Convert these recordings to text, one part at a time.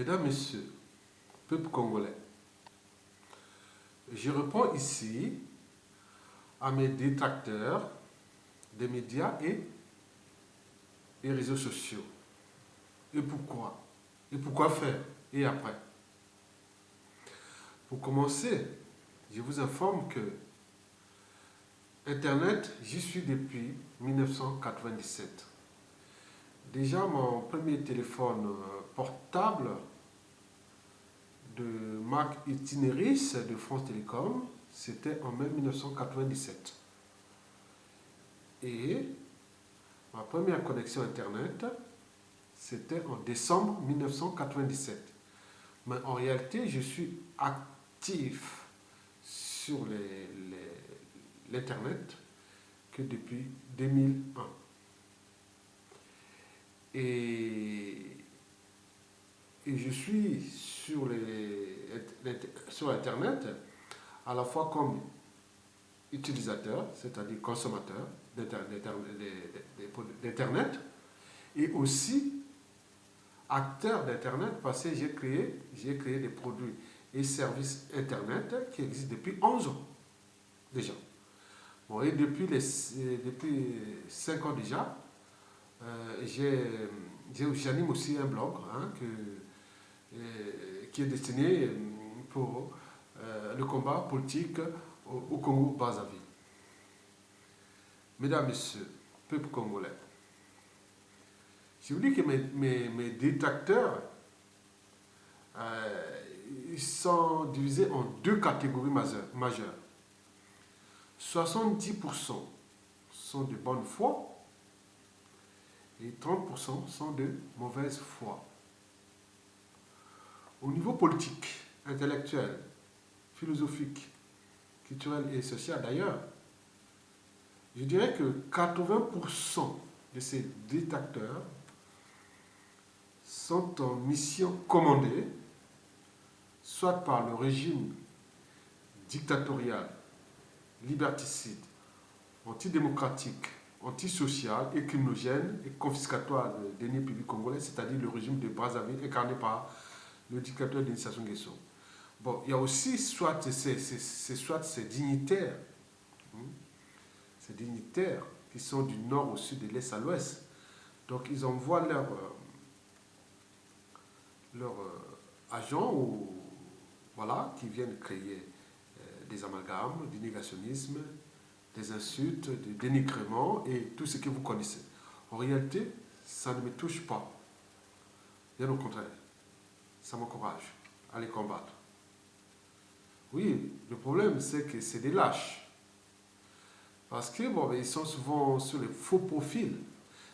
Mesdames, Messieurs, peuple congolais, je réponds ici à mes détracteurs des médias et des réseaux sociaux. Et pourquoi? Et pourquoi faire? Et après? Pour commencer, je vous informe que Internet, j'y suis depuis 1997. Déjà, mon premier téléphone portable de marque Itinéris de France Télécom, c'était en mai 1997. Et ma première connexion Internet, c'était en décembre 1997. Mais en réalité, je suis actif sur l'Internet que depuis 2001. Et je suis sur Internet à la fois comme utilisateur, c'est-à-dire consommateur d'Internet, et aussi acteur d'Internet parce que j'ai créé des produits et services Internet qui existent depuis 11 ans déjà. Bon, et depuis 5 ans déjà, j'anime aussi un blog qui est destiné pour le combat politique au Congo-Brazzaville. Mesdames, Messieurs, peuple congolais, je vous dis que mes détracteurs ils sont divisés en deux catégories majeures. 70% sont de bonne foi et 30% sont de mauvaise foi. Au niveau politique, intellectuel, philosophique, culturel et social d'ailleurs, je dirais que 80% de ces détracteurs sont en mission commandée, soit par le régime dictatorial, liberticide, antidémocratique, antisocial et criminogène et confiscatoire des deniers publics congolais, c'est-à-dire le régime de Brazzaville incarné par le dictateur Denis Sassou Nguesso. Bon, il y a aussi soit ces dignitaires, ces dignitaires qui sont du nord au sud, de l'est à l'ouest. Donc ils envoient leurs agents qui viennent créer des amalgames, du négationnisme, des insultes, du dénigrement et tout ce que vous connaissez. En réalité, ça ne me touche pas. Bien au contraire, ça m'encourage à les combattre. Oui, le problème, c'est que c'est des lâches. Parce que ils sont souvent sur les faux profils,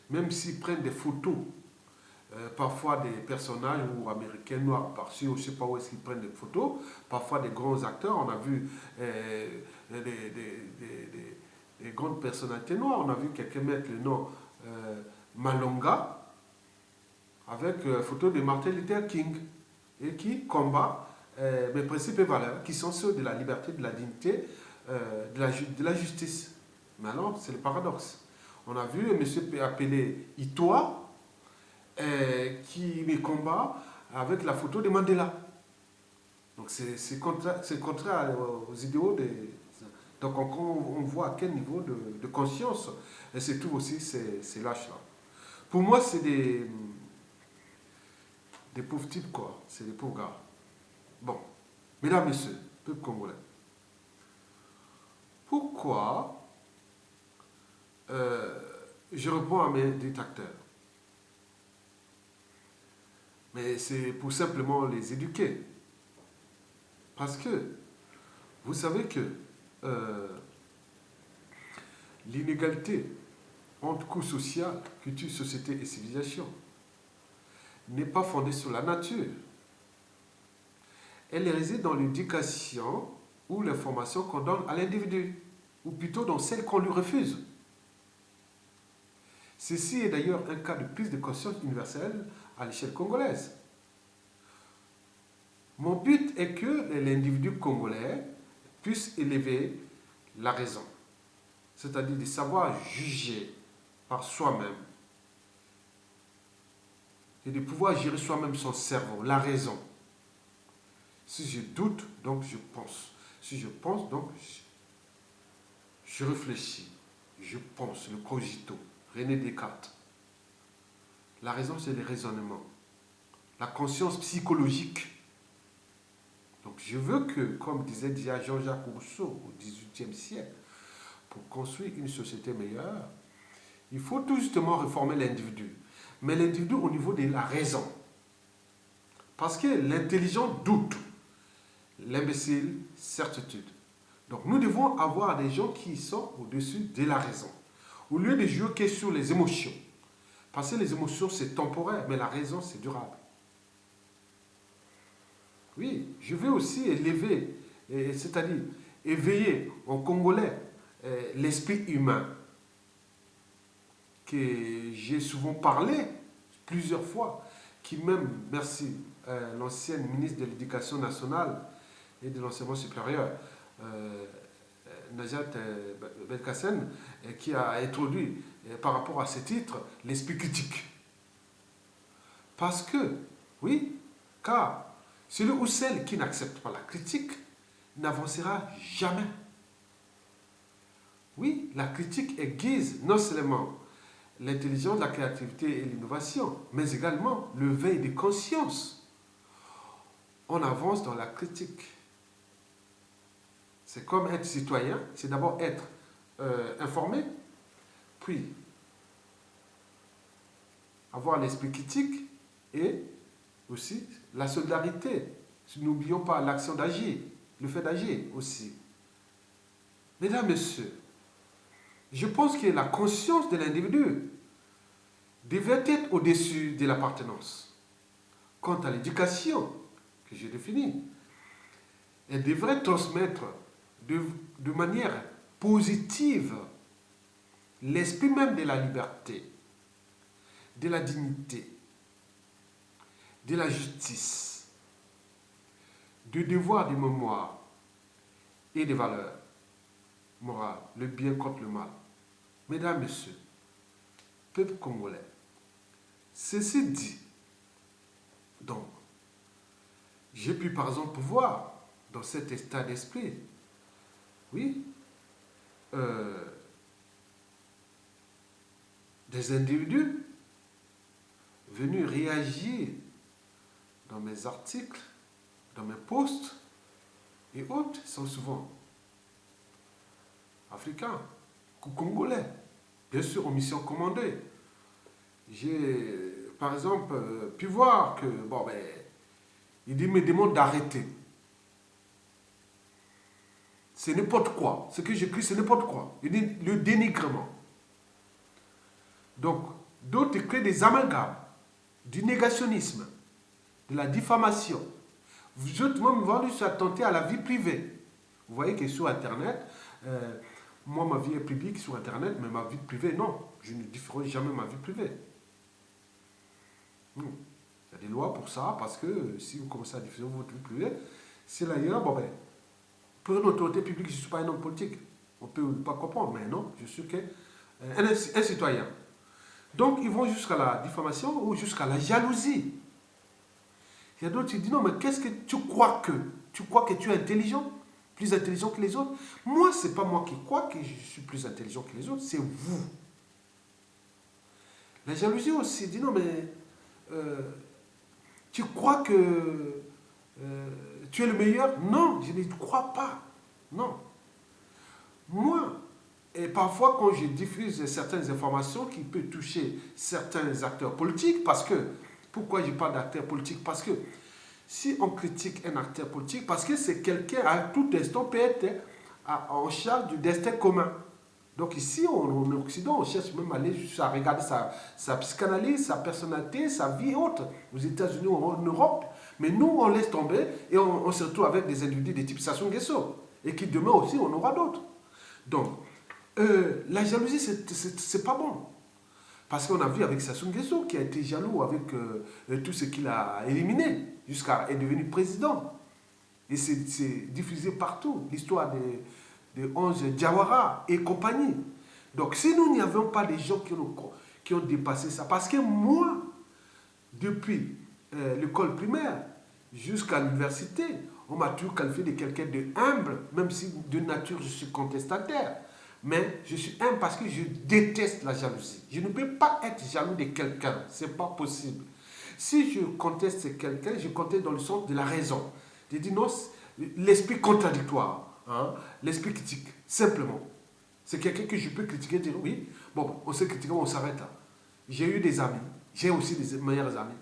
même s'ils prennent des photos, parfois des personnages ou américains noirs par-ci, je ne sais pas où est-ce qu'ils prennent des photos, parfois des grands acteurs, on a vu des grandes personnalités noires, on a vu quelqu'un mettre le nom Malonga avec une photo de Martin Luther King et qui combat mes principes et valeurs qui sont ceux de la liberté, de la dignité, de la justice. Mais alors, c'est le paradoxe. On a vu un monsieur appelé Itoa qui me combat avec la photo de Mandela. Donc c'est contraire aux idéaux des... Donc on voit à quel niveau de conscience se trouvent aussi ces lâches-là. Pour moi, c'est des pauvres types, quoi. C'est des pauvres gars. Bon, mesdames, messieurs, peuple congolais, pourquoi je réponds à mes détracteurs? Mais c'est pour simplement les éduquer. Parce que vous savez que l'inégalité entre coût social, culture, société et civilisation n'est pas fondée sur la nature. Elle réside dans l'éducation ou l'information qu'on donne à l'individu, ou plutôt dans celle qu'on lui refuse. Ceci est d'ailleurs un cas de prise de conscience universelle à l'échelle congolaise. Mon but est que l'individu congolais puisse élever la raison, c'est-à-dire de savoir juger par soi-même et de pouvoir gérer soi-même son cerveau, la raison. Si je doute, donc je pense. Si je pense, donc je réfléchis. Je pense, le cogito. René Descartes. La raison, c'est le raisonnement. La conscience psychologique. Donc je veux que, comme disait déjà Jean-Jacques Rousseau au XVIIIe siècle, pour construire une société meilleure, il faut tout justement réformer l'individu. Mais l'individu au niveau de la raison. Parce que l'intelligent doute, l'imbécile, certitude. Donc nous devons avoir des gens qui sont au-dessus de la raison. Au lieu de jouer que sur les émotions. Parce que les émotions, c'est temporaire, mais la raison, c'est durable. Oui, je veux aussi élever, c'est-à-dire éveiller en Congolais l'esprit humain, que j'ai souvent parlé plusieurs fois, qui même, merci, l'ancienne ministre de l'Éducation nationale et de l'enseignement supérieur, Najat Belkacem, qui a introduit par rapport à ce titre l'esprit critique. Parce que, oui, car celui ou celle qui n'accepte pas la critique n'avancera jamais. Oui, la critique aiguise non seulement l'intelligence, la créativité et l'innovation, mais également le veille de conscience. On avance dans la critique. C'est comme être citoyen, c'est d'abord être informé, puis avoir l'esprit critique et aussi la solidarité. N'oublions pas l'action d'agir, le fait d'agir aussi. Mesdames, Messieurs, je pense que la conscience de l'individu devait être au-dessus de l'appartenance. Quant à l'éducation, que j'ai définie, elle devrait transmettre de manière positive l'esprit même de la liberté, de la dignité, de la justice, du devoir de mémoire et des valeurs morales, le bien contre le mal. Mesdames, Messieurs, peuple congolais, ceci dit, donc, j'ai pu par exemple voir dans cet état d'esprit, oui, des individus venus réagir dans mes articles, dans mes posts, et autres sont souvent africains, congolais, bien sûr en mission commandée. J'ai, par exemple, pu voir que, bon, ben, il me demande d'arrêter. C'est n'importe quoi. Ce que j'écris, c'est n'importe quoi. Il dit le dénigrement. Donc, d'autres créent des amalgames, du négationnisme, de la diffamation. Vous autres, même, vendu s'attenter à la vie privée. Vous voyez que sur Internet, moi, ma vie est publique sur Internet, mais ma vie privée, non. Je ne diffuserai jamais ma vie privée. Il y a des lois pour ça, parce que si vous commencez à diffuser votre vie privée, c'est là, bon ben, pour une autorité publique, je ne suis pas un homme politique. On ne peut pas comprendre, mais non, je suis un citoyen. Donc, ils vont jusqu'à la diffamation ou jusqu'à la jalousie. Il y a d'autres qui disent, non, mais qu'est-ce que tu crois que? Tu crois que tu es intelligent? Plus intelligent que les autres? Moi, ce n'est pas moi qui crois que je suis plus intelligent que les autres, c'est vous. La jalousie aussi dit, non, mais tu crois que tu es le meilleur? Non, je ne crois pas. Non. Moi, et parfois quand je diffuse certaines informations qui peuvent toucher certains acteurs politiques, parce que, pourquoi je parle d'acteurs politiques? Parce que si on critique un acteur politique, parce que c'est quelqu'un à tout instant peut être en charge du destin commun. Donc ici, en Occident, on cherche même à aller à regarder sa psychanalyse, sa personnalité, sa vie autre, aux États-Unis ou en Europe. Mais nous, on laisse tomber et on se retrouve avec des individus de type Sassou Nguesso. Et qui demain aussi, on aura d'autres. Donc, la jalousie, c'est pas bon. Parce qu'on a vu avec Sassou Nguesso qui a été jaloux avec tout ce qu'il a éliminé jusqu'à être devenu président. Et c'est diffusé partout, l'histoire de 11 Diawara et compagnie. Donc si nous n'y avions pas des gens qui ont dépassé ça, parce que moi, depuis l'école primaire jusqu'à l'université, on m'a toujours qualifié de quelqu'un de humble, même si de nature je suis contestataire. Mais je suis humble parce que je déteste la jalousie. Je ne peux pas être jaloux de quelqu'un, ce n'est pas possible. Si je conteste quelqu'un, je conteste dans le sens de la raison. Je dis non, l'esprit contradictoire, hein, l'esprit critique, simplement. C'est quelqu'un que je peux critiquer, dire oui, bon, on s'est critiqué, on s'arrête là. J'ai eu des amis, j'ai aussi des meilleurs amis.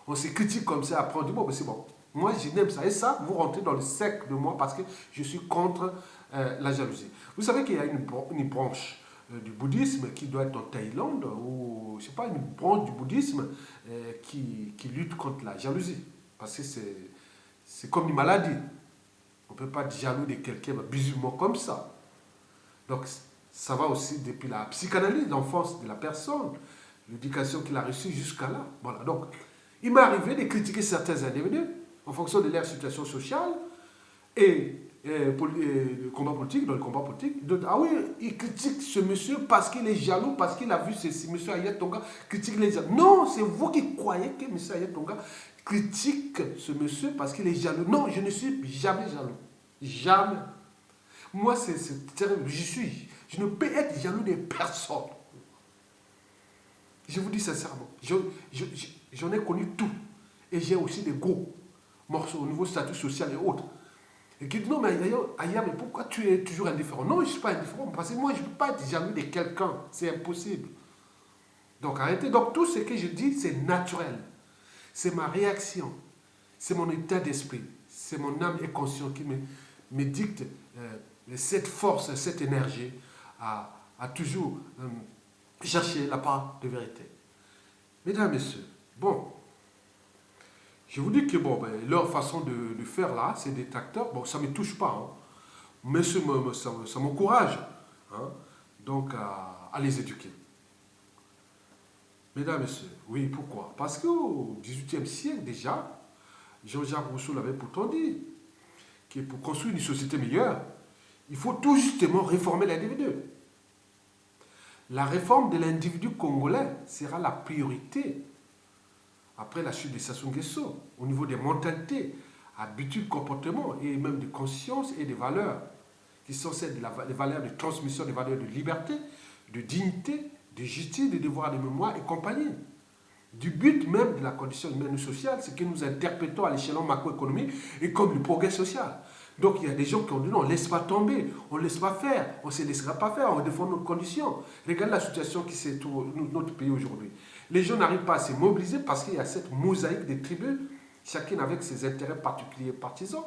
On se critique comme ça, après on dit bon, c'est bon. Moi, je n'aime ça. Et ça, vous rentrez dans le cercle de moi parce que je suis contre la jalousie. Vous savez qu'il y a une branche du bouddhisme qui doit être en Thaïlande, ou je ne sais pas, une branche du bouddhisme qui lutte contre la jalousie. Parce que c'est comme une maladie. On ne peut pas être jaloux de quelqu'un musulman comme ça. Donc, ça va aussi depuis la psychanalyse d'enfance de la personne, l'éducation qu'il a reçue jusqu'à là. Voilà. Donc, il m'est arrivé de critiquer certains individus en fonction de leur situation sociale et le combat politique, dans le combat politique. Ah oui, il critique ce monsieur parce qu'il est jaloux, parce qu'il a vu ceci. Monsieur Ayat Tonga critique les jaloux. Non, c'est vous qui croyez que monsieur Ayat Tonga critique ce monsieur parce qu'il est jaloux. Non, je ne suis jamais jaloux. Jamais. Moi, c'est terrible. Je ne peux être jaloux de personne. Je vous dis sincèrement, j'en ai connu tout. Et j'ai aussi des gros morceaux au niveau statut social et autres. Et qui disent non, mais Aya, mais pourquoi tu es toujours indifférent? Non, je ne suis pas indifférent, parce que moi, je ne peux pas être jaloux de quelqu'un. C'est impossible. Donc arrêtez. Donc tout ce que je dis, c'est naturel. C'est ma réaction. C'est mon état d'esprit. C'est mon âme et conscience qui me dicte cette force, cette énergie à toujours chercher la part de vérité. Mesdames, Messieurs, bon, je vous dis que bon, leur façon de faire là, ces détracteurs, bon, ça ne me touche pas, hein, mais ça m'encourage, hein, donc à les éduquer. Mesdames, Messieurs, oui, pourquoi? Parce qu'au XVIIIe siècle déjà, Jean-Jacques Rousseau l'avait pourtant dit, que pour construire une société meilleure, il faut tout justement réformer l'individu. La réforme de l'individu congolais sera la priorité après la chute de Sassou Nguesso, au niveau des mentalités, habitudes, comportements et même de conscience et des valeurs, qui sont celles des valeurs de transmission, des valeurs de liberté, de dignité, de justice, de devoir de mémoire et compagnie. Du but même de la condition humaine et sociale, c'est que nous interprétons à l'échelon macroéconomique et comme le progrès social. Donc il y a des gens qui ont dit non, on ne laisse pas tomber, on ne laisse pas faire, on ne se laissera pas faire, on défend nos conditions. Regardez la situation qui se trouve dans notre pays aujourd'hui. Les gens n'arrivent pas à se mobiliser parce qu'il y a cette mosaïque des tribus, chacune avec ses intérêts particuliers partisans,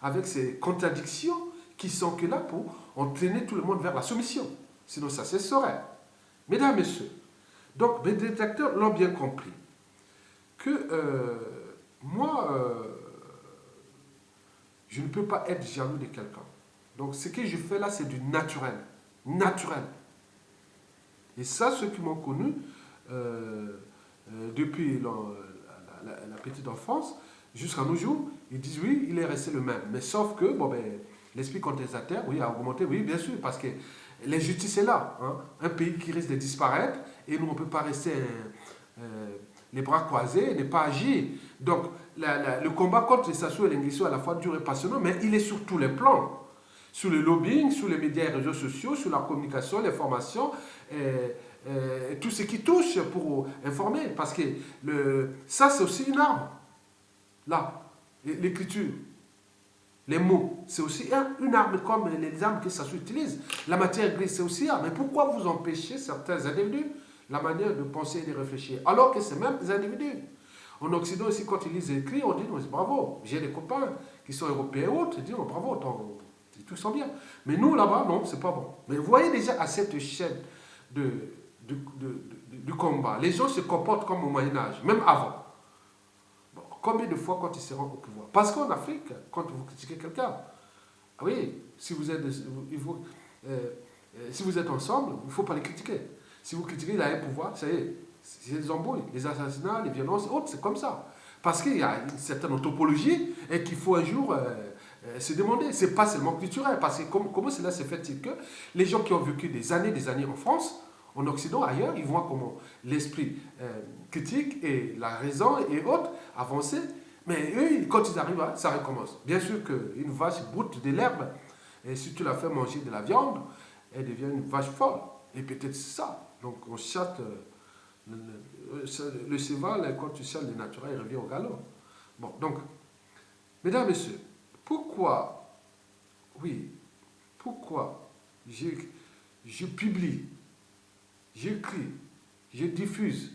avec ses contradictions qui sont que là pour entraîner tout le monde vers la soumission. Sinon ça cesserait. Mesdames, Messieurs, donc mes détracteurs l'ont bien compris. Que moi, je ne peux pas être jaloux de quelqu'un. Donc ce que je fais là, c'est du naturel. Naturel. Et ça, ceux qui m'ont connu depuis la petite enfance jusqu'à nos jours, ils disent oui, il est resté le même. Mais sauf que bon, l'esprit contestataire, oui, a augmenté, oui, bien sûr, parce que l'injustice est là. Hein. Un pays qui risque de disparaître et nous, on ne peut pas rester les bras croisés et ne pas agir. Donc, le combat contre les Sassou et les Nguesso à la fois dur et passionnant, mais il est sur tous les plans. Sur le lobbying, sur les médias et réseaux sociaux, sur la communication, l'information, tout ce qui touche pour informer. Parce que ça, c'est aussi une arme. Là, l'écriture, les mots, c'est aussi une arme comme les armes que Sassou utilise. La matière grise, c'est aussi une arme. Mais pourquoi vous empêchez certains individus la manière de penser et de réfléchir, alors que c'est même des individus? En Occident aussi, quand ils lisent et écrivent, on dit bravo. J'ai des copains qui sont européens et autres, ils disent bravo, tout sent bien. Mais nous, là-bas, non, c'est pas bon. Mais vous voyez déjà à cette chaîne du combat, les gens se comportent comme au Moyen-Âge, même avant. Bon, combien de fois quand ils se rendent au pouvoir? Parce qu'en Afrique, quand vous critiquez quelqu'un, oui, si vous êtes ensemble, il ne faut pas les critiquer. Si vous critiquez, il a un pouvoir, ça y est, c'est les embrouilles, les assassinats, les violences, autres, c'est comme ça. Parce qu'il y a une certaine anthropologie et qu'il faut un jour se demander. Ce n'est pas seulement culturel, parce que comment cela se fait-il que les gens qui ont vécu des années en France En Occident, ailleurs, ils voient comment l'esprit critique et la raison et autres avancer. Mais eux, quand ils arrivent, ça recommence. Bien sûr qu'une vache broute de l'herbe, et si tu la fais manger de la viande, elle devient une vache folle. Et peut-être c'est ça. Donc on chatte le cheval, quand tu chattes le naturel, il revient au galop. Bon, donc, mesdames, messieurs, pourquoi, oui, pourquoi je publie, j'écris, je diffuse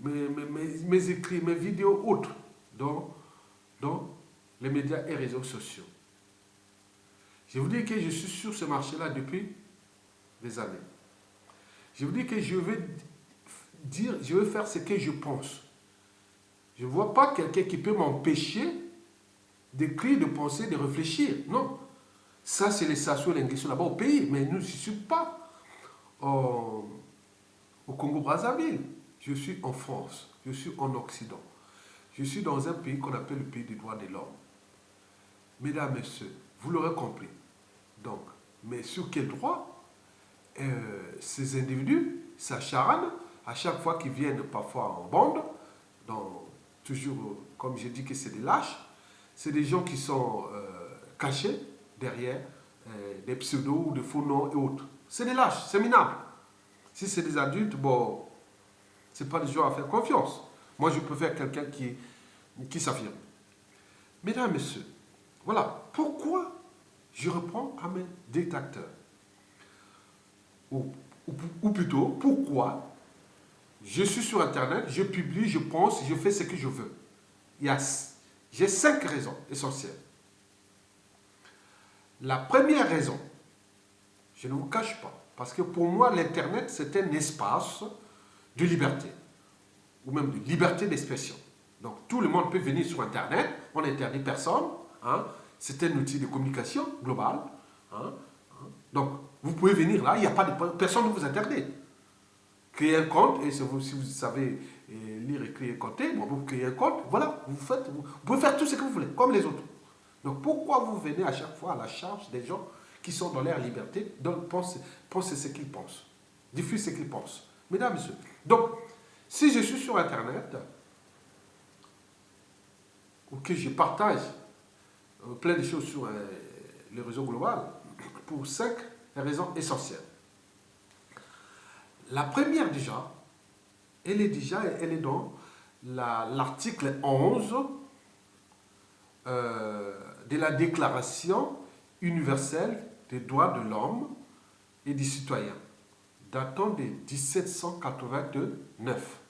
mes écrits, mes vidéos autres dans les médias et réseaux sociaux. Je vous dis que je suis sur ce marché-là depuis des années. Je vous dis que je vais faire ce que je pense. Je ne vois pas quelqu'un qui peut m'empêcher d'écrire, de penser, de réfléchir. Non. Ça, c'est les Sassou-Nguesso là-bas au pays. Mais nous, je ne suis pas au Congo-Brazzaville. Je suis en France. Je suis en Occident. Je suis dans un pays qu'on appelle le pays des droits de l'homme. Mesdames, Messieurs, vous l'aurez compris. Donc, mais sur quel droit ces individus s'acharnent à chaque fois qu'ils viennent parfois en bande, toujours, comme je dis que c'est des lâches, c'est des gens qui sont cachés derrière des pseudos ou des faux noms et autres. C'est des lâches, c'est minable. Si c'est des adultes, bon, c'est pas des gens à faire confiance. Moi, je préfère quelqu'un qui s'affirme. Mesdames, Messieurs, voilà pourquoi je reprends à mes détracteurs. Ou plutôt, pourquoi je suis sur Internet, je publie, je pense, je fais ce que je veux. J'ai 5 raisons essentielles. La première raison, je ne vous cache pas, parce que pour moi, l'Internet, c'est un espace de liberté, ou même de liberté d'expression. Donc, tout le monde peut venir sur Internet, on n'interdit personne, hein. C'est un outil de communication globale. Hein. Donc, vous pouvez venir là, il n'y a pas de personne ne vous interdit. Créez un compte, et si vous savez lire, écrire et compter, bon, vous créez un compte, voilà, vous pouvez faire tout ce que vous voulez, comme les autres. Donc, pourquoi vous venez à chaque fois à la charge des gens qui sont dans leur liberté, donc pensez ce qu'ils pensent, diffusent ce qu'ils pensent. Mesdames, Messieurs, donc, si je suis sur Internet, ou que je partage plein de choses sur le réseau global, pour 5 raisons essentielles. La première déjà, elle est dans l'article 11 de la Déclaration universelle des droits de l'homme et du citoyen, datant de 1789,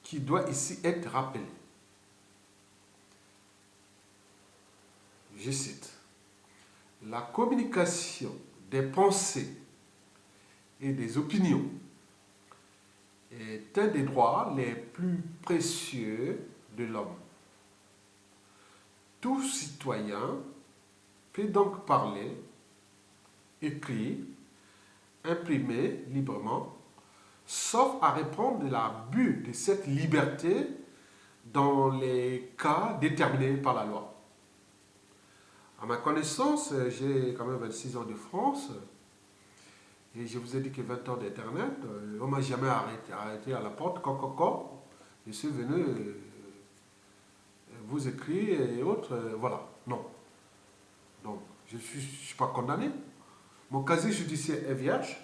qui doit ici être rappelé. Je cite, « La communication des pensées et des opinions est un des droits les plus précieux de l'homme. Tout citoyen peut donc parler, écrire, imprimer librement, sauf à répondre de l'abus de cette liberté dans les cas déterminés par la loi. » À ma connaissance, j'ai quand même 26 ans de France, et je vous ai dit que 20 ans d'Internet, on ne m'a jamais arrêté à la porte, je suis venu vous écrire et autres, voilà, non. Donc, je ne suis pas condamné. Mon casier judiciaire est vierge,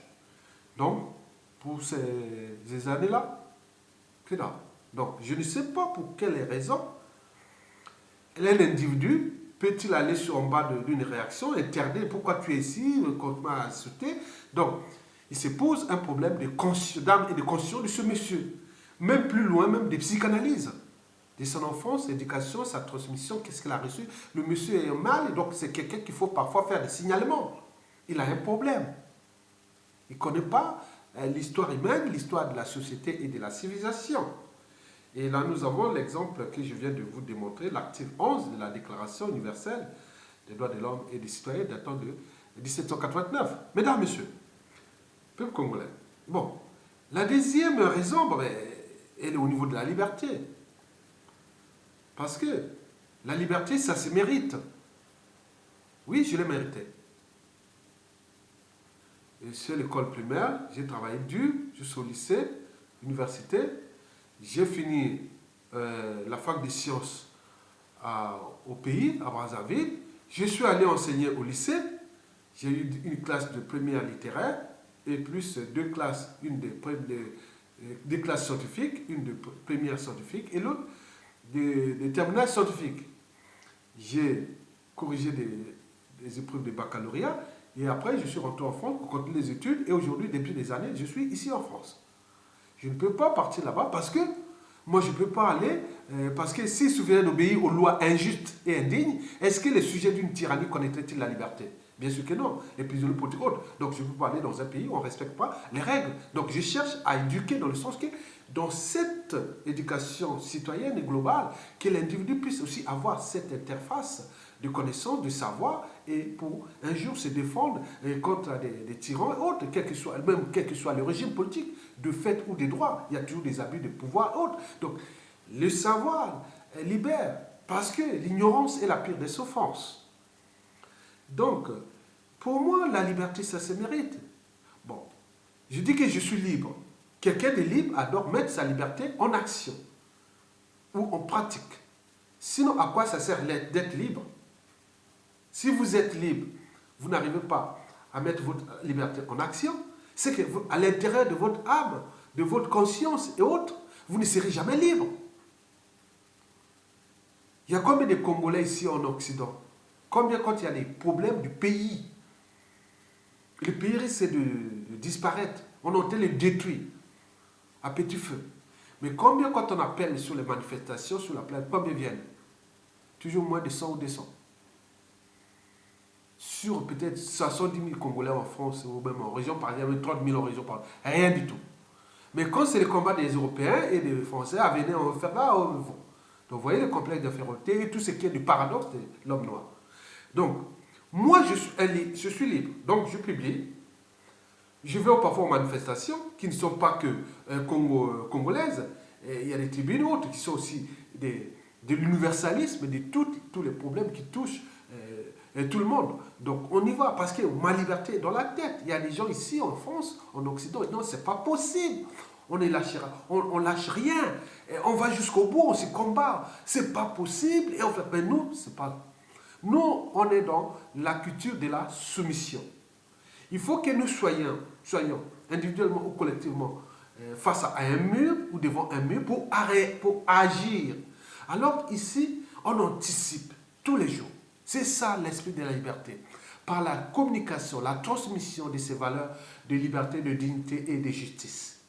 donc, pour ces années-là, que dalle. Donc, je ne sais pas pour quelle raison l'individu peut-il aller en bas d'une réaction, interdire pourquoi tu es ici, contre m'a insulté. Donc, il se pose un problème d'âme et de conscience de ce monsieur. Même plus loin, même des psychanalyses. De son enfance, éducation, sa transmission, qu'est-ce qu'il a reçu. Le monsieur est mal, et donc c'est quelqu'un qu'il faut parfois faire des signalements. Il a un problème. Il ne connaît pas l'histoire humaine, l'histoire de la société et de la civilisation. Et là, nous avons l'exemple que je viens de vous démontrer, l'article 11 de la Déclaration universelle des droits de l'homme et des citoyens datant de 1789. Mesdames, Messieurs, peuple congolais. Bon, la deuxième raison, elle est au niveau de la liberté. Parce que la liberté, ça se mérite. Oui, je l'ai mérité. c'est l'école primaire, j'ai travaillé dur jusqu'au lycée, université. J'ai fini la fac des sciences au pays, à Brazzaville. Je suis allé enseigner au lycée. J'ai eu une classe de première littéraire et plus deux classes, des classes scientifiques, une de première scientifique et l'autre de terminale scientifique. J'ai corrigé des épreuves de baccalauréat et après je suis rentré en France pour continuer les études et aujourd'hui, depuis des années, je suis ici en France. Je ne peux pas partir là-bas parce que moi je ne peux pas aller, parce que s'ils se souviennent d'obéir aux lois injustes et indignes, est-ce que les sujets d'une tyrannie connaîtraient-ils la liberté? Bien sûr que non, les prisonniers politiques autres. Donc je ne peux pas aller dans un pays où on ne respecte pas les règles. Donc je cherche à éduquer dans le sens que dans cette éducation citoyenne et globale, que l'individu puisse aussi avoir cette interface de connaissance, de savoir, et pour un jour se défendre contre des tyrans et autres, même quel que soit le régime politique, de fait ou de droit. Il y a toujours des abus de pouvoir et autres. Donc le savoir libère, parce que l'ignorance est la pire des offenses. Donc, pour moi, la liberté, ça se mérite. Bon, je dis que je suis libre. Quelqu'un de libre adore mettre sa liberté en action ou en pratique. Sinon, à quoi ça sert d'être libre? Si vous êtes libre, vous n'arrivez pas à mettre votre liberté en action, c'est qu'à l'intérieur de votre âme, de votre conscience et autres, vous ne serez jamais libre. Il y a combien de Congolais ici en Occident? Combien quand il y a des problèmes du pays? Le pays risque de disparaître. On a le détruit à petit feu. Mais combien quand on appelle sur les manifestations, sur la place, combien viennent? Toujours moins de 100 ou 200. Sur peut-être 70 000 Congolais en France ou même en région parisienne, 30 000 en région parisienne. Rien du tout. Mais quand c'est le combat des Européens et des Français, venez, on va faire là, on va. Donc vous voyez le complexe d'infériorité et tout ce qui est du paradoxe de l'homme noir. Donc, moi je suis libre. Donc je publie. Je vais parfois aux manifestations qui ne sont pas que congolaises. Et il y a des tribunes autres qui sont aussi de l'universalisme, de tous les problèmes qui touchent tout le monde. Donc on y va parce que ma liberté est dans la tête. Il y a des gens ici en France, en Occident, et non, c'est pas possible. On lâche rien. Et on va jusqu'au bout, on se combat. C'est pas possible. Et en fait, mais nous, c'est pas. Nous, on est dans la culture de la soumission. Il faut que nous soyons individuellement ou collectivement face à un mur ou devant un mur pour agir. Alors ici, on anticipe tous les jours. C'est ça l'esprit de la liberté. Par la communication, la transmission de ces valeurs de liberté, de dignité et de justice.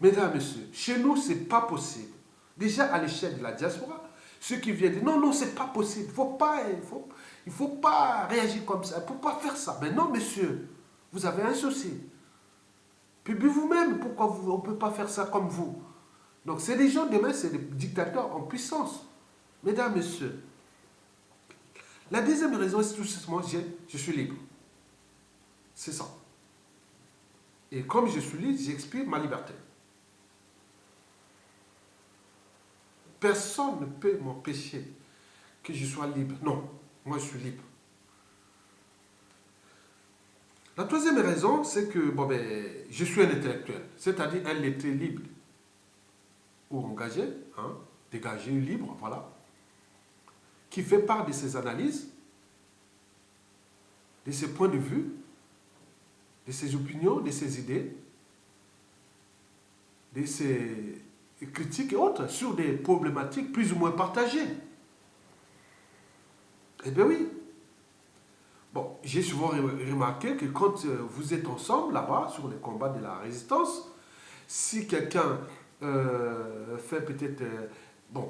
Mesdames et messieurs, chez nous, ce n'est pas possible. Déjà à l'échelle de la diaspora, ceux qui viennent dire non, c'est pas possible, il ne faut pas réagir comme ça, il ne faut pas faire ça. Mais non, monsieur, vous avez un souci. Puis vous-même, pourquoi on ne peut pas faire ça comme vous? Donc c'est des gens, demain, c'est des dictateurs en puissance. Mesdames, messieurs, la deuxième raison, c'est tout simplement, je suis libre. C'est ça. Et comme je suis libre, j'exprime ma liberté. Personne ne peut m'empêcher que je sois libre. Non, moi je suis libre. La troisième raison, c'est que je suis un intellectuel, c'est-à-dire un lettré libre ou engagé, dégagé, libre, voilà, qui fait part de ses analyses, de ses points de vue, de ses opinions, de ses idées, de ses critiques et autres sur des problématiques plus ou moins partagées. Eh bien oui. Bon, j'ai souvent remarqué que quand vous êtes ensemble là-bas sur les combats de la résistance, si quelqu'un fait peut-être... il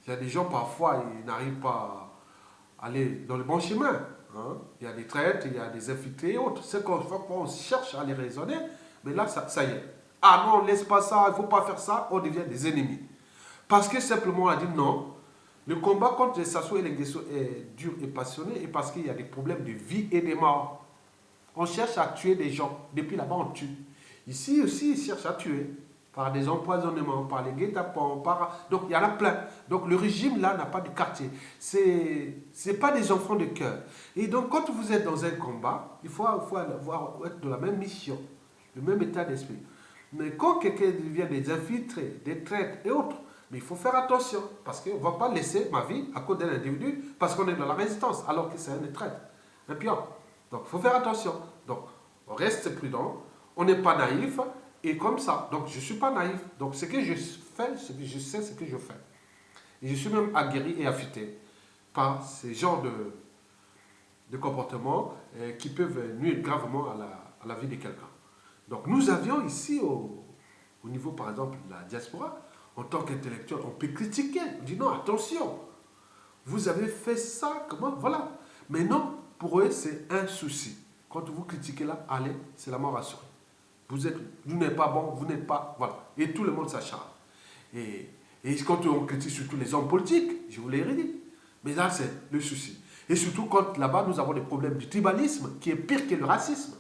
y a des gens parfois, ils n'arrivent pas à aller dans le bon chemin. Il y a des traites, il y a des infiltrés et autres. C'est qu'on cherche à les raisonner, mais là, ça y est. Ah non, laisse pas ça, il ne faut pas faire ça, on devient des ennemis. Parce que simplement on a dit non. Le combat contre les assauts et l'agression est dur et passionné et parce qu'il y a des problèmes de vie et de mort. On cherche à tuer des gens. Depuis là-bas, on tue. Ici aussi, ils cherchent à tuer. par des empoisonnements, par les guet-apens, donc il y en a plein. Donc le régime là n'a pas de quartier. C'est pas des enfants de cœur. Et donc quand vous êtes dans un combat, il faut être de la même mission, le même état d'esprit. Mais quand quelqu'un devient des infiltrés, des traîtres et autres, mais il faut faire attention, parce qu'on ne va pas laisser ma vie à cause d'un individu, parce qu'on est dans la résistance, alors que c'est un traître, un pion. Donc il faut faire attention. Donc on reste prudent, on n'est pas naïf, et comme ça. Donc je ne suis pas naïf. Donc ce que je fais, ce que je sais, ce que je fais. Et je suis même aguerri et affûté par ces genres de comportements qui peuvent nuire gravement à la vie de quelqu'un. Donc nous avions ici, au niveau par exemple de la diaspora, en tant qu'intellectuel, on peut critiquer. On dit non, attention, vous avez fait ça, comment, voilà. Mais non, pour eux, c'est un souci. Quand vous critiquez là, allez, c'est la mort assurée. Vous n'êtes pas bon, vous n'êtes pas, voilà. Et tout le monde s'acharne. Et quand on critique surtout les hommes politiques, je vous l'ai redit. Mais là, c'est le souci. Et surtout quand là-bas, nous avons des problèmes du tribalisme, qui est pire que le racisme.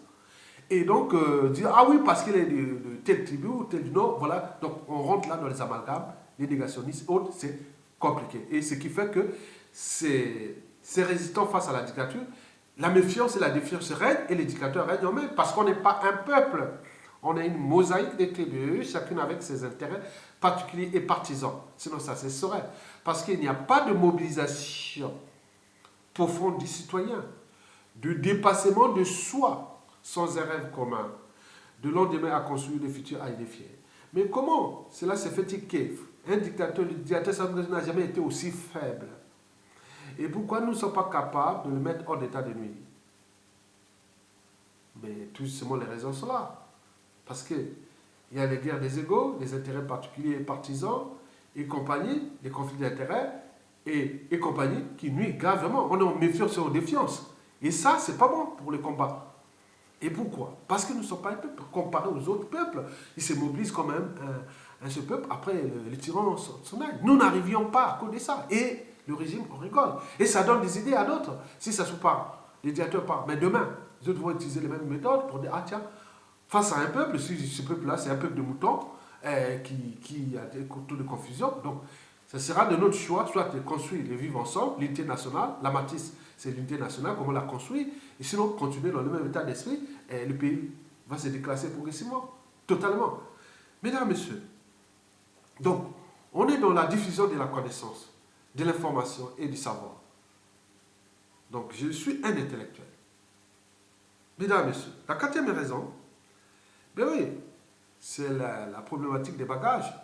Et donc, dire, ah oui, parce qu'il est de telle tribu ou tel du Nord, voilà. Donc, on rentre là dans les amalgames, les négationnistes, autres, c'est compliqué. Et ce qui fait que ces résistants face à la dictature, la méfiance et la défiance règnent et les dictateurs règnent eux-mêmes. Parce qu'on n'est pas un peuple. On est une mosaïque de tribus, chacune avec ses intérêts particuliers et partisans. Sinon, ça cesserait. Parce qu'il n'y a pas de mobilisation profonde des citoyens, de dépassement de soi, sans un rêve commun, de lendemain à construire, le futur à édifier. Mais comment cela s'est fait un dictateur, le dictateur n'a jamais été aussi faible. Et pourquoi nous ne sommes pas capables de le mettre hors d'état de nuire? Mais tout simplement, les raisons sont là. Parce qu'il y a les guerres des égaux, les intérêts particuliers et partisans, et compagnie, les conflits d'intérêts, et compagnie, qui nuisent gravement. On est en méfiance et en défiance. Et ça, c'est pas bon pour le combat. Et pourquoi? Parce que nous ne sommes pas un peuple comparé aux autres peuples. Ils se mobilisent quand même un seul peuple. Après, les tyrans s'en aillent. Nous n'arrivions pas à cause de ça. Et le régime, on rigole. Et ça donne des idées à d'autres. Si ça se parle, les dictateurs parlent. Mais demain, les autres vont utiliser les mêmes méthodes pour dire, ah tiens, face à un peuple, si ce peuple-là, c'est un peuple de moutons qui a des taux de confusion. Donc, ce sera de notre choix, soit de construire les vivre ensemble, l'unité nationale. La matrice, c'est l'unité nationale, comment on la construit. Et sinon, continuer dans le même état d'esprit, le pays va se déclasser progressivement, totalement. Mesdames, Messieurs, donc, on est dans la diffusion de la connaissance, de l'information et du savoir. Donc, je suis un intellectuel. Mesdames, Messieurs, la quatrième raison, ben oui, c'est la problématique des bagages.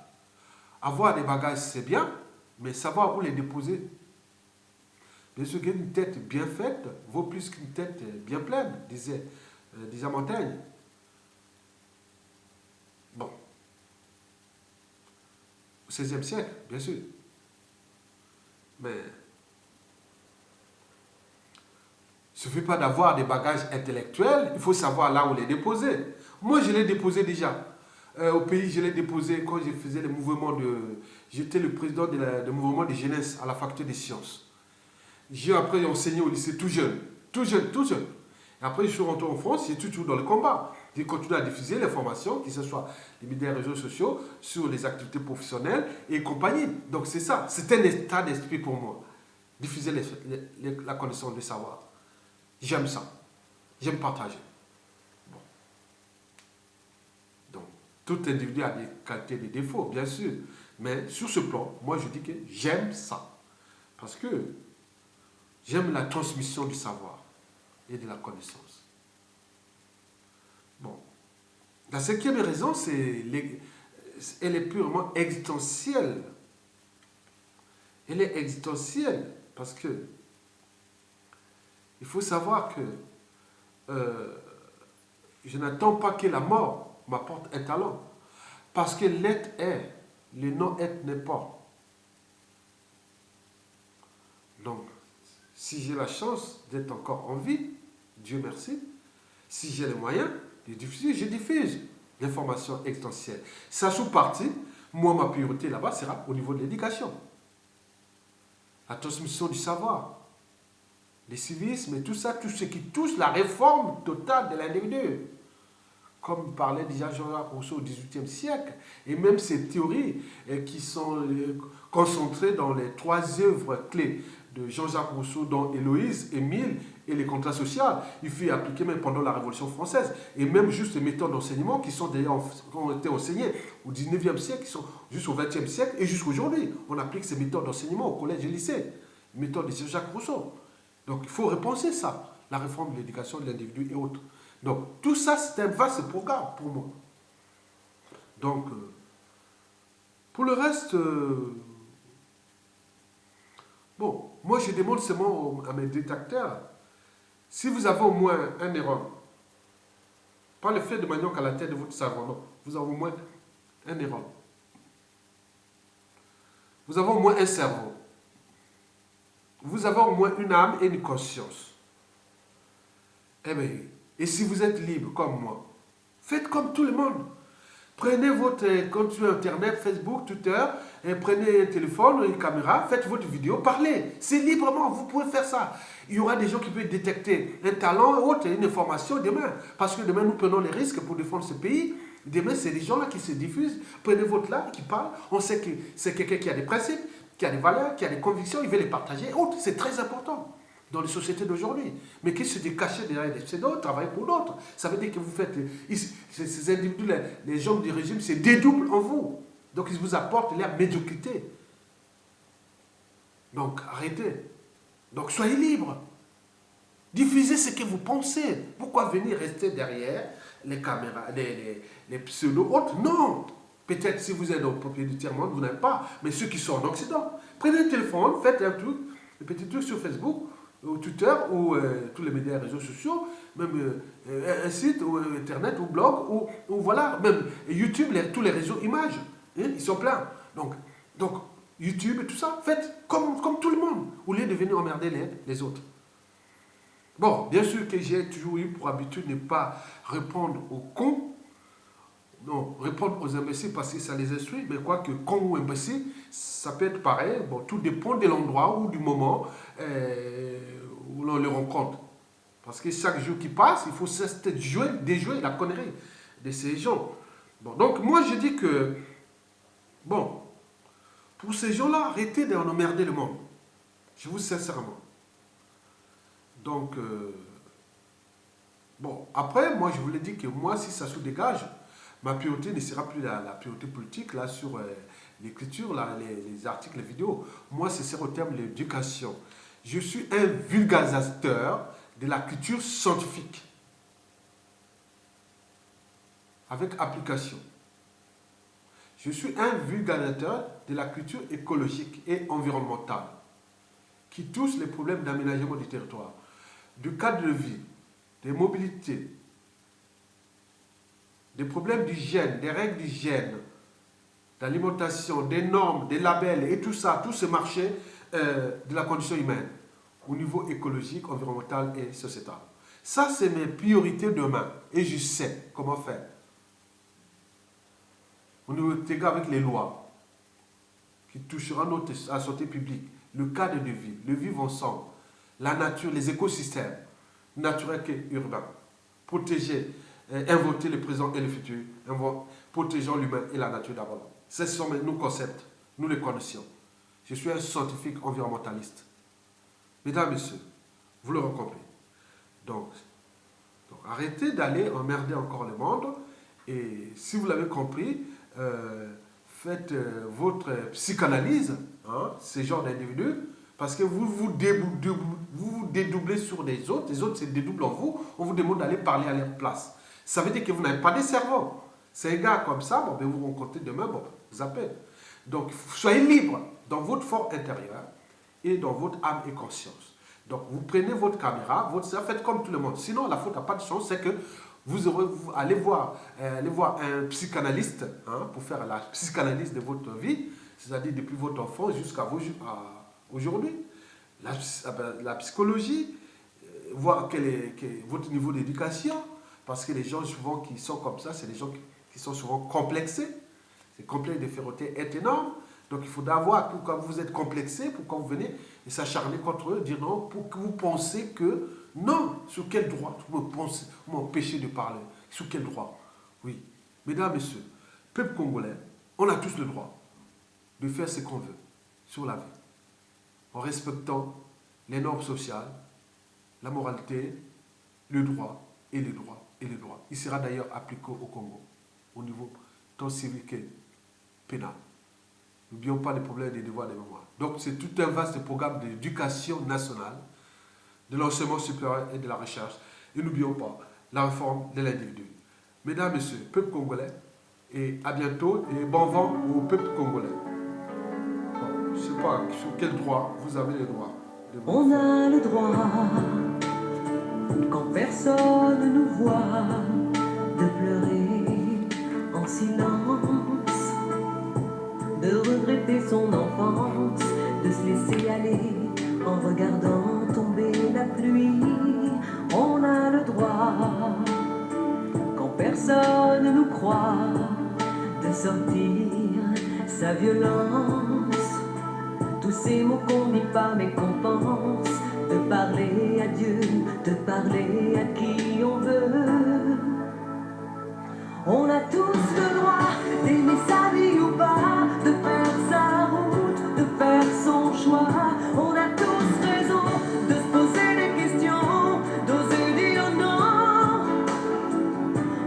Avoir des bagages, c'est bien, mais savoir où les déposer. Bien sûr qu'une tête bien faite vaut plus qu'une tête bien pleine, disait Montaigne. Bon. Au XVIe siècle, bien sûr. Mais il ne suffit pas d'avoir des bagages intellectuels, il faut savoir là où les déposer. Moi, je l'ai déposé déjà. Au pays, je l'ai déposé quand je faisais le mouvement de... J'étais le président du mouvement de jeunesse à la faculté des sciences. J'ai après enseigné au lycée tout jeune. Et après, je suis rentré en France, j'ai toujours dans le combat. J'ai continué à diffuser l'information, que ce soit les médias et réseaux sociaux, sur les activités professionnelles et compagnie. Donc c'est ça, c'est un état d'esprit pour moi. Diffuser la connaissance, le savoir. J'aime ça. J'aime partager. Bon. Donc, tout individu a des qualités et des défauts, bien sûr. Mais sur ce plan, moi je dis que j'aime ça. Parce que j'aime la transmission du savoir et de la connaissance. Bon. La cinquième raison, elle est purement existentielle. Elle est existentielle parce que il faut savoir que je n'attends pas que la mort m'apporte un talent. Parce que l'être est, le non-être n'est pas. Donc, si j'ai la chance d'être encore en vie, Dieu merci, si j'ai les moyens de diffuser, je diffuse l'information existentielle. Ça sous-partie, moi, ma priorité là-bas sera au niveau de l'éducation. La transmission du savoir, le civisme et tout ça, tout ce qui touche la réforme totale de l'individu. comme parlait déjà Jean-Jacques Rousseau au XVIIIe siècle, et même ces théories qui sont concentrées dans les 3 œuvres clés de Jean-Jacques Rousseau, dont Héloïse, Émile et les contrats sociaux, il fut appliqué même pendant la Révolution française, et même juste les méthodes d'enseignement qui sont d'ailleurs qui ont été enseignées au XIXe siècle, qui sont jusqu'au XXe siècle, et jusqu'aujourd'hui, on applique ces méthodes d'enseignement au collège et lycée, méthodes de Jean-Jacques Rousseau. Donc il faut repenser ça, la réforme de l'éducation de l'individu et autres. Donc tout ça, c'est un vaste programme pour moi. Donc, pour le reste, bon, moi je demande seulement à mes détracteurs, si vous avez au moins un neurone, pas le fait de manioc à la tête de votre cerveau, non, vous avez au moins un neurone. Vous avez au moins un cerveau. Vous avez au moins une âme et une conscience. Eh bien, et si vous êtes libre comme moi, faites comme tout le monde. Prenez votre compte sur Internet, Facebook, Twitter, et prenez un téléphone, une caméra, faites votre vidéo, parlez. C'est librement, vous pouvez faire ça. Il y aura des gens qui peuvent détecter un talent ou autre, une information demain. Parce que demain, nous prenons les risques pour défendre ce pays. Demain, c'est des gens-là qui se diffusent. Prenez votre là, qui parle. On sait que c'est quelqu'un qui a des principes, qui a des valeurs, qui a des convictions, il veut les partager. Autre, c'est très important dans les sociétés d'aujourd'hui. Mais qui se décacher derrière des pseudos, travailler pour d'autres. Ça veut dire que vous faites... Ces individus, les gens du régime, se dédoublent en vous. Donc ils vous apportent leur médiocrité. Donc arrêtez. Donc soyez libres. Diffusez ce que vous pensez. Pourquoi venir rester derrière les caméras, les pseudos autres? Non. Peut-être si vous êtes au premier du tiers-monde, vous n'avez pas. Mais ceux qui sont en Occident, prenez un téléphone, faites un truc, un petit truc sur Facebook, ou Twitter, ou tous les médias et réseaux sociaux, même un site, ou Internet, ou blog, ou voilà, même YouTube, tous les réseaux images, hein, ils sont pleins. Donc, YouTube et tout ça, faites comme tout le monde, au lieu de venir emmerder les autres. Bon, bien sûr que j'ai toujours eu pour habitude de ne pas répondre aux cons, non, répondre aux imbéciles parce que ça les instruit, mais quoi que con ou imbécile, ça peut être pareil. Bon, tout dépend de l'endroit ou du moment où l'on les rencontre. Parce que chaque jour qui passe, il faut déjouer la connerie de ces gens. Bon, donc moi je dis que, bon, pour ces gens-là, arrêtez d'emmerder le monde. Je vous dis sincèrement. Donc, bon, après, moi je vous l'ai dit que moi, si ça se dégage, ma priorité ne sera plus la priorité politique, là, sur l'écriture, les articles, les vidéos. Moi, ce sera au terme de l'éducation. Je suis un vulgarisateur de la culture scientifique, avec application. Je suis un vulgarisateur de la culture écologique et environnementale, qui touche les problèmes d'aménagement du territoire, du cadre de vie, des mobilités, des problèmes d'hygiène, des règles d'hygiène, d'alimentation, des normes, des labels et tout ça, tout ce marché de la condition humaine au niveau écologique, environnemental et sociétal. Ça, c'est mes priorités demain et je sais comment faire. On nous intègre avec les lois qui toucheront notre santé publique, le cadre de vie, le vivre ensemble, la nature, les écosystèmes, naturels et urbains, protéger, inventer le présent et le futur, protégeant l'humain et la nature d'abord. Ce sont nos concepts, nous les connaissions. Je suis un scientifique environnementaliste. Mesdames, Messieurs, vous l'aurez compris. Donc, arrêtez d'aller emmerder encore le monde. Et si vous l'avez compris, faites votre psychanalyse, hein, ces genres d'individus, parce que vous dédoublez sur les autres se dédoublent en vous, on vous demande d'aller parler à leur place. Ça veut dire que vous n'avez pas de cerveau. C'est un gars comme ça, bon, ben vous rencontrez demain, bon, vous appelez. Donc, soyez libre dans votre fort intérieur et dans votre âme et conscience. Donc, vous prenez votre caméra, faites comme tout le monde. Sinon, la faute n'a pas de chance, c'est que vous allez voir un psychanalyste, hein, pour faire la psychanalyse de votre vie, c'est-à-dire depuis votre enfance jusqu'à aujourd'hui. La psychologie, voir quel est votre niveau d'éducation, parce que les gens souvent qui sont comme ça, c'est des gens qui sont souvent complexés. C'est complexe de féroté est énorme. Donc il faudra voir pourquoi vous êtes complexé, pourquoi vous venez et s'acharner contre eux, dire non, pour que vous pensez que non, sur quel droit vous m'empêchez de parler, sur quel droit? Oui, mesdames, messieurs, peuple congolais, on a tous le droit de faire ce qu'on veut sur la vie, en respectant les normes sociales, la moralité, le droit et les droits et les droits. Il sera d'ailleurs appliqué au Congo, au niveau tant civil que pénal. N'oublions pas les problèmes des devoirs et des mémoires. Donc c'est tout un vaste programme d'éducation nationale, de l'enseignement supérieur et de la recherche. Et n'oublions pas la réforme de l'individu. Mesdames, messieurs, peuple congolais, et à bientôt et bon vent au peuple congolais. Bon, je ne sais pas sur quel droit vous avez le droit. On a le droit, quand personne nous voit, de pleurer en silence, de regretter son enfance, de se laisser aller en regardant tomber la pluie. On a le droit, quand personne nous croit, de sortir sa violence, tous ces mots qu'on dit pas mais qu'on pense, de parler à Dieu, de parler à qui on veut. On a tous le droit d'aimer sa vie ou pas, de faire sa route, de faire son choix. On a tous raison de se poser des questions, d'oser dire non.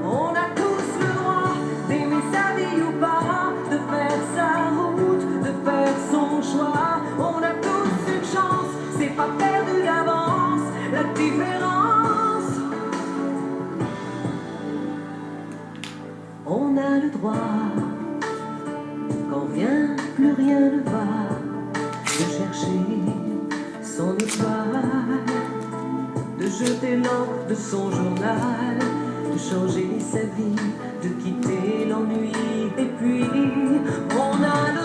On a tous le droit d'aimer sa vie ou pas, de faire sa route, de faire son choix. On a tous une chance, c'est pas perdu d'avance, la différence. On a le droit, quand vient plus rien ne va, de chercher son étoile, de jeter l'encre de son journal, de changer sa vie, de quitter l'ennui. Et puis on a le